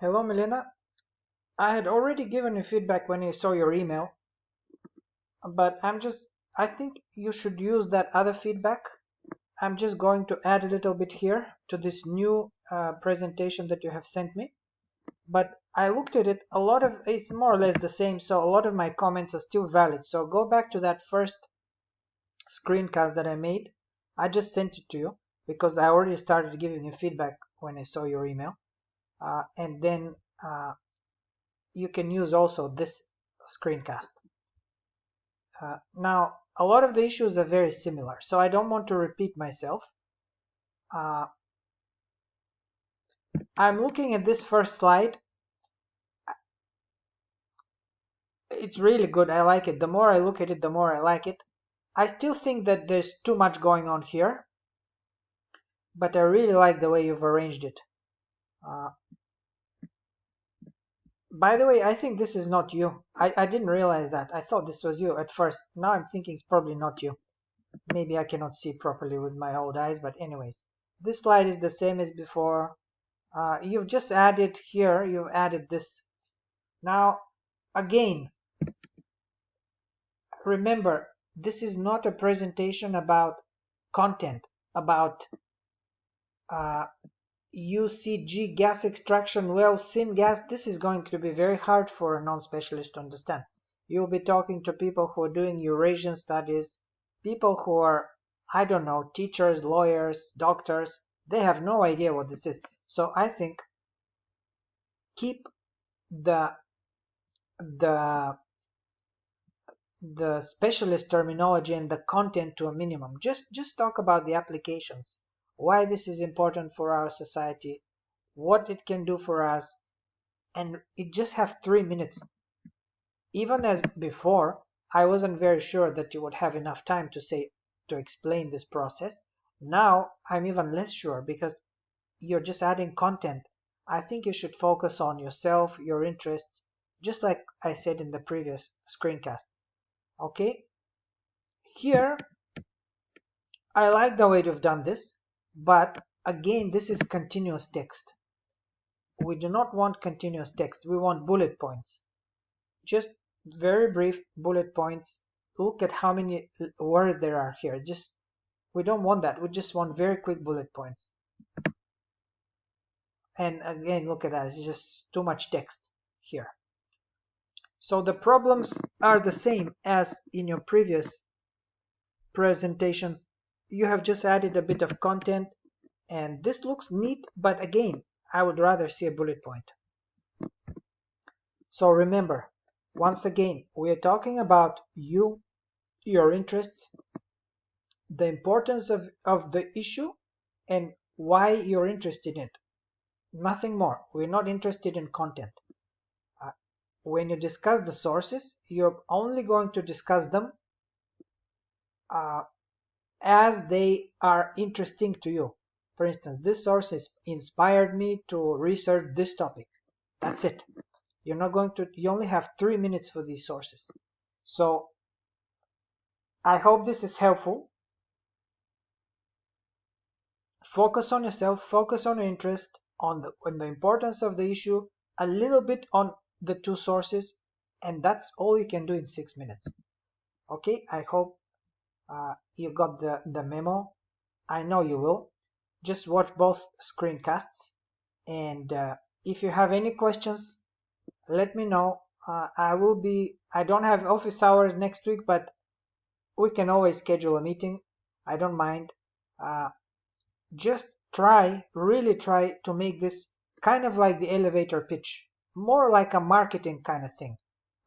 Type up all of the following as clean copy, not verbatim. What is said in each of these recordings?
Hello, Milena. I had already given you feedback when I saw your email, but I think you should use that other feedback. I'm just going to add a little bit here to this new presentation that you have sent me. But I looked at it, it's more or less the same, so a lot of my comments are still valid. So go back to that first screencast that I made. I just sent it to you because I already started giving you feedback when I saw your email. And then you can use also this screencast. Now, a lot of the issues are very similar, so I don't want to repeat myself. Uh, I'm looking at this first slide. It's really good. I like it. The more I look at it, the more I like it. I still think that there's too much going on here, but I really like the way you've arranged it. Uh, by the way, I think this is not you. I didn't realize that. I thought this was you at first. Now I'm thinking it's probably not you. Maybe I cannot see properly with my old eyes, but anyways. This slide is the same as before. You've just added here, you've added this. Now, again, remember, this is not a presentation about content, about UCG gas extraction well, syngas. This is going to be very hard for a non-specialist to understand. You'll be talking to people who are doing Eurasian studies, people who are, I don't know, teachers, lawyers, doctors. They have no idea what this is. So I think keep the the the specialist terminology and the content to a minimum. Just talk about the applications, why this is important for our society, what it can do for us, and it just have 3 minutes. Even as before, I wasn't very sure that you would have enough time to explain this process. Now I'm even less sure because you're just adding content. I think you should focus on yourself, your interests, just like I said in the previous screencast. Okay, here I like the way you've done this, but again, this is continuous text. We do not want continuous text. We want bullet points. Just very brief bullet points. Look at how many words there are here. We don't want that. We just want very quick bullet points. And again, look at that. It's just too much text here. So the problems are the same as in your previous presentation. You have just added a bit of content, and this looks neat, but again, I would rather see a bullet point. So remember, once again, we are talking about you, your interests, the importance of the issue, and why you're interested in it. Nothing more. We're not interested in content. When you discuss the sources, you're only going to discuss them as they are interesting to you. For instance, this source inspired me to research this topic. That's it. You only have 3 minutes for these sources. So I hope this is helpful. Focus on yourself, focus on your interest, on the importance of the issue, a little bit on the two sources, and that's all you can do in 6 minutes. Okay, I hope you got the memo. I know you will. Just watch both screencasts, and if you have any questions, let me know. I don't have office hours next week, but we can always schedule a meeting. I don't mind. Just really try to make this kind of like the elevator pitch, more like a marketing kind of thing,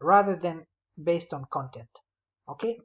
rather than based on content. Okay?